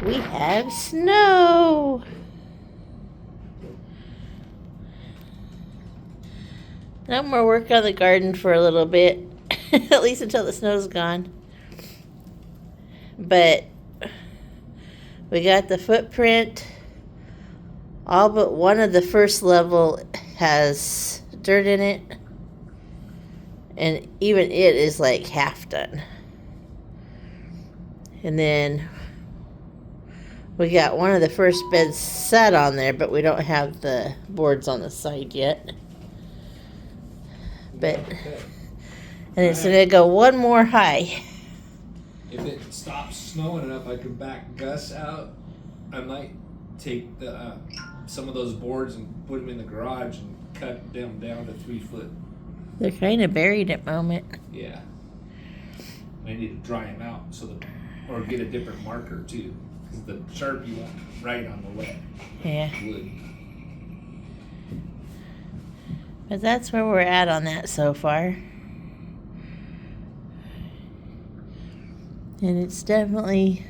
We have snow. No more work on the garden for a little bit. At least until the snow's gone. But we got the footprint. All but one of the first level has dirt in it. And even it is like half done. And then we got one of the first beds set on there, but we don't have the boards on the side yet. But and it's gonna go one more high. If it stops snowing enough, I could back Gus out. I might take the some of those boards and put them in the garage and cut them down to 3 foot. They're kind of buried at the moment. Yeah. I need to dry them out or get a different marker too, because the Sharpie won't write on the wet wood. But that's where we're at on that so far. And it's definitely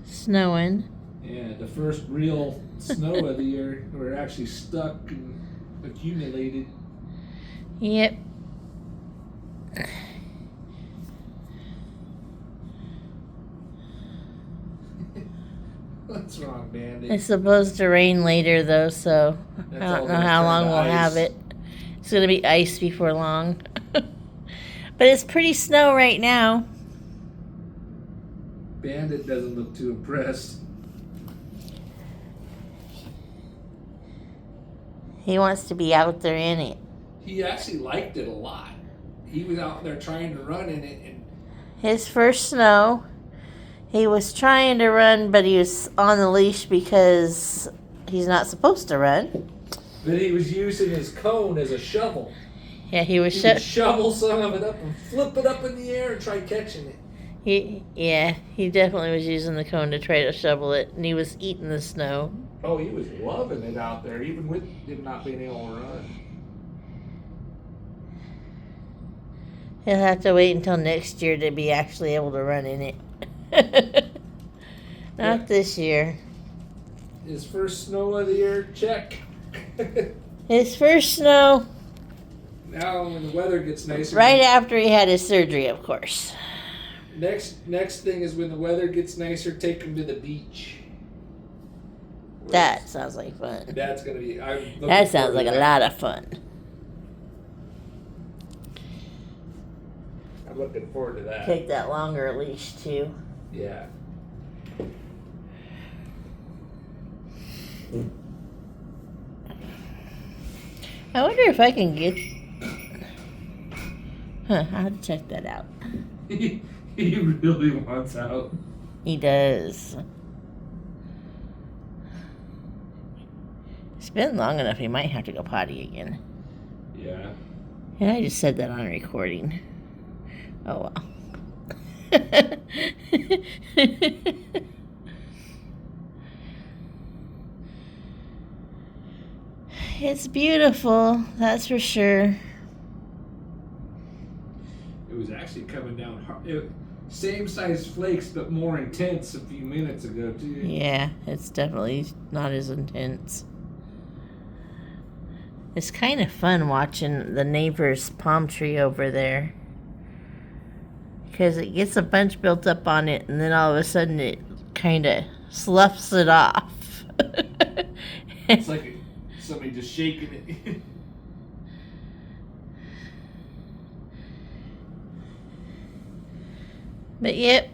snowing. Yeah, the first real snow of the year. We're actually stuck and accumulated. Yep. What's wrong, Bandit? It's supposed to rain later though, so That's I don't know how long we'll have it. It's going to be ice before long. But it's pretty snow right now. Bandit doesn't look too impressed. He wants to be out there in it. He actually liked it a lot. He was out there trying to run in it. And his first snow, he was trying to run, but he was on the leash because he's not supposed to run. But he was using his cone as a shovel. Yeah, he would shovel some of it up and flip it up in the air and try catching it. He definitely was using the cone to try to shovel it, and he was eating the snow. Oh, he was loving it out there, even with him not being able to run. He'll have to wait until next year to be actually able to run in it. Not this year. His first snow of the year, check. His first snow. Now when the weather gets nicer. Right after he had his surgery, of course. Next thing is when the weather gets nicer, take him to the beach. That sounds like fun. That's gonna be. That sounds like a lot of fun. I'm looking forward to that. Take that longer leash too. Yeah. I wonder if I can get. I'll have to check that out. He really wants out. He does. It's been long enough, he might have to go potty again. Yeah. And I just said that on recording. Oh well. It's beautiful, that's for sure. It was actually coming down hard. Same size flakes, but more intense a few minutes ago, too. Yeah, it's definitely not as intense. It's kind of fun watching the neighbor's palm tree over there. Because it gets a bunch built up on it, and then all of a sudden it kind of sloughs it off. It's like somebody just shaking it. But yep,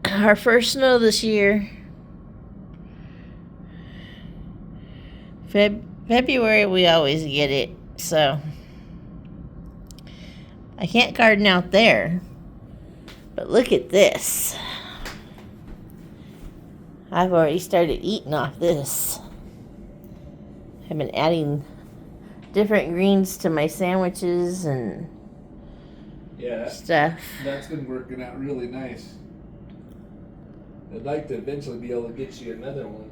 our first snow this year. February we always get it, so I can't garden out there. But look at this. I've already started eating off this. I've been adding different greens to my sandwiches and stuff. That's been working out really nice. I'd like to eventually be able to get you another one.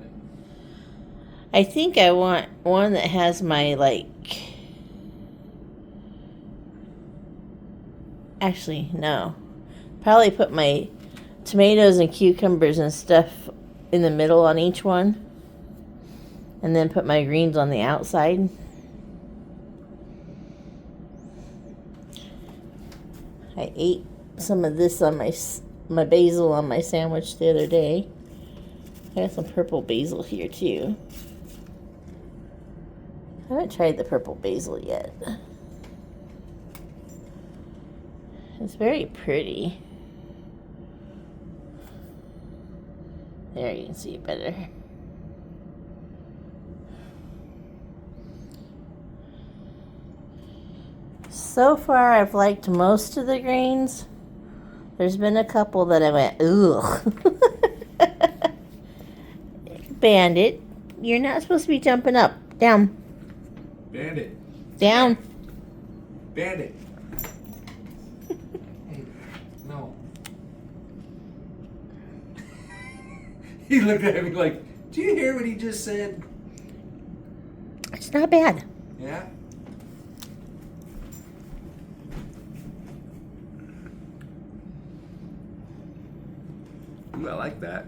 I think I want one that has my, actually, no. Probably put my tomatoes and cucumbers and stuff in the middle on each one. And then put my greens on the outside. I ate some of this on my basil on my sandwich the other day. I got some purple basil here too. I haven't tried the purple basil yet. It's very pretty. There, you can see it better. So far, I've liked most of the greens. There's been a couple that I went, ugh. Bandit, you're not supposed to be jumping up. Down. Bandit. Down. Bandit. Hey, no. He looked at me like, do you hear what he just said? It's not bad. Yeah? Ooh, I like that.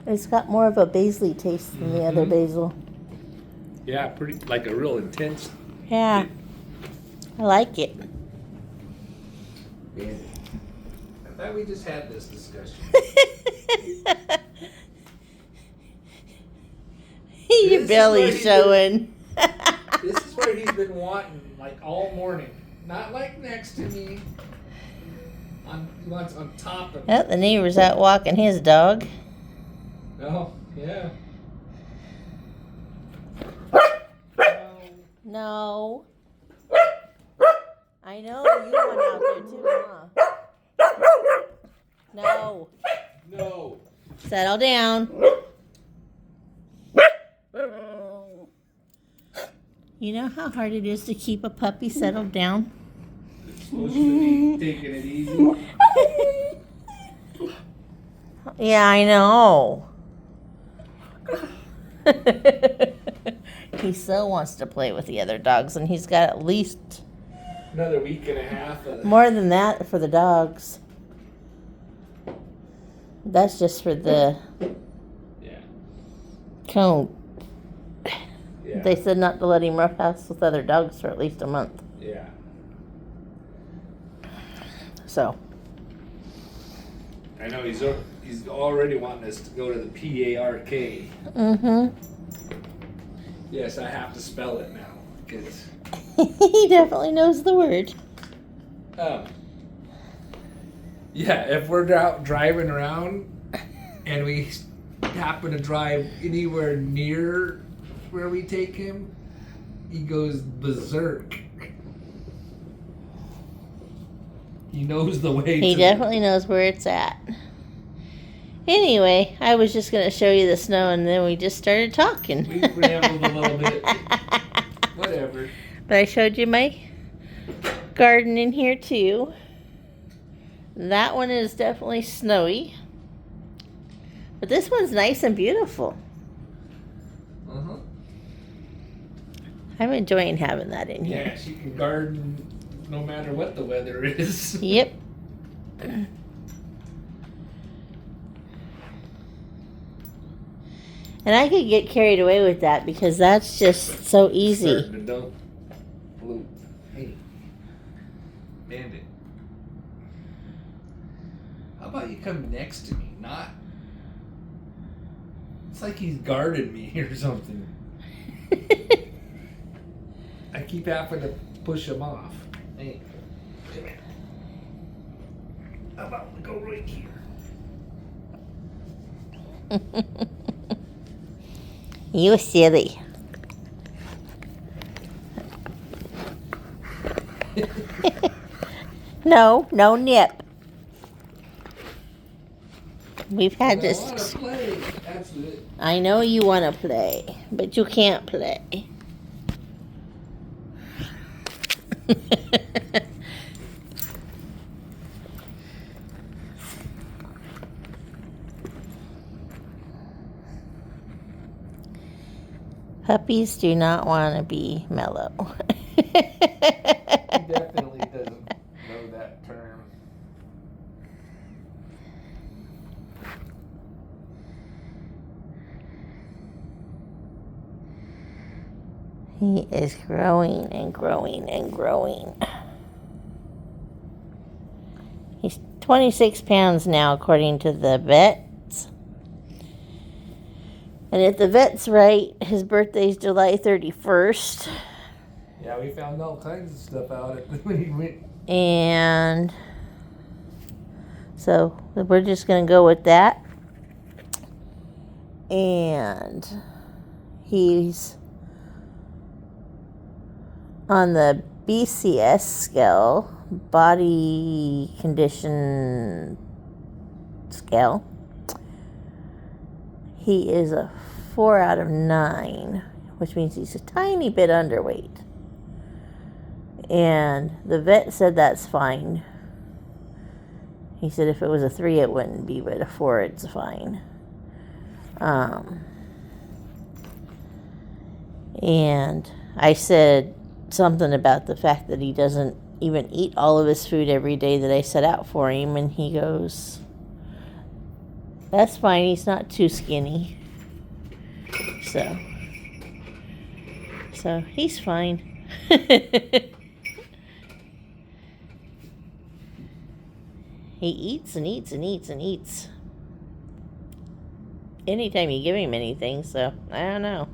It's got more of a basil taste than the other basil. Yeah, pretty, like a real intense. Yeah. I like it. Bandit. I thought we just had this discussion. Your This belly's is where showing. This is where he's been wanting, like, all morning. Not like next to me. He wants on top of me. Oh, the neighbor's out walking his dog. Oh, yeah. No. I know you went out there too, huh? No. No. Settle down. You know how hard it is to keep a puppy settled down? It's supposed to be taking it easy. Yeah, I know. He so wants to play with the other dogs, and he's got at least Another week and a half. more than that for the dogs. That's just for the Yeah. cone. Yeah. They said not to let him roughhouse with other dogs for at least a month. Yeah. So. I know he's already wanting us to go to the PARK. Mm-hmm. Yes, I have to spell it now. Cause, He definitely knows the word. yeah, if we're out driving around and we happen to drive anywhere near where we take him, he goes berserk. He knows the way. He definitely knows where it's at. Anyway, I was just going to show you the snow, and then we just started talking. We rambled a little bit. Whatever. But I showed you my garden in here, too. That one is definitely snowy. But this one's nice and beautiful. Uh-huh. I'm enjoying having that in here. Yeah, she can garden no matter what the weather is. Yep. And I could get carried away with that because that's just so easy. But don't bloop. Hey, Bandit. How about you come next to me? Not. It's like he's guarded me or something. I keep having to push him off. Hey, come here. How about we go right here? You silly. No nip. We've had I this. want to play. That's it. I know you want to play, but you can't play. Puppies do not want to be mellow. He definitely doesn't know that term. He is growing and growing and growing. He's 26 pounds now, according to the vets. And if the vet's right, his birthday's July 31st. Yeah, we found all kinds of stuff out when he went. And so we're just going to go with that. And he's on the BCS scale, body condition scale. He is a 4 out of 9, which means he's a tiny bit underweight. And the vet said that's fine. He said if it was a 3 it wouldn't be, but a 4 it's fine. And I said something about the fact that he doesn't even eat all of his food every day that I set out for him, and he goes, that's fine, he's not too skinny. So he's fine. He eats and eats and eats and eats anytime you give him anything, so I don't know.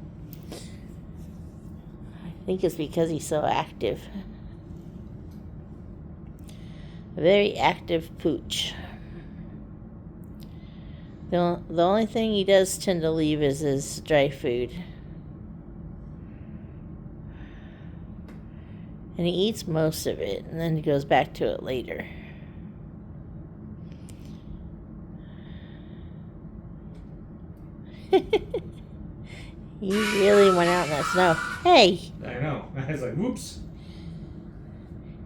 I think it's because he's so active. A very active pooch. The only thing he does tend to leave is his dry food. And he eats most of it, and then he goes back to it later. You really went out in the snow. Hey! I know. I was like, whoops.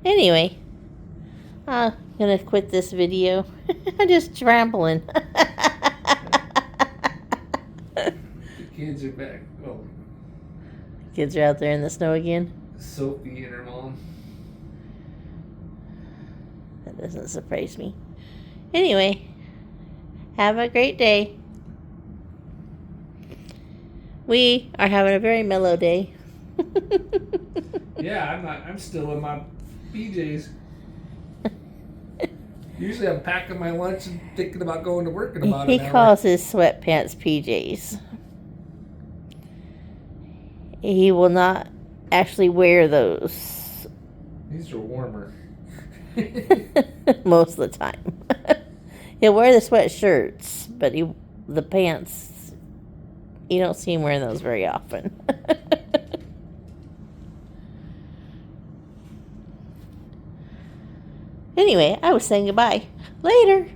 Anyway, I'm gonna quit this video. I'm just rambling. The kids are back. Oh, Kids are out there in the snow again. Sophie and her mom. That doesn't surprise me. Anyway, have a great day. We are having a very mellow day. Yeah, I'm still in my PJs. Usually I'm packing my lunch and thinking about going to work in about He an hour. calls his sweatpants PJs. He will not actually wear those These are warmer. most of the time. He'll wear the sweatshirts, but the pants, you don't see him wearing those very often. Anyway, I was saying goodbye. Later.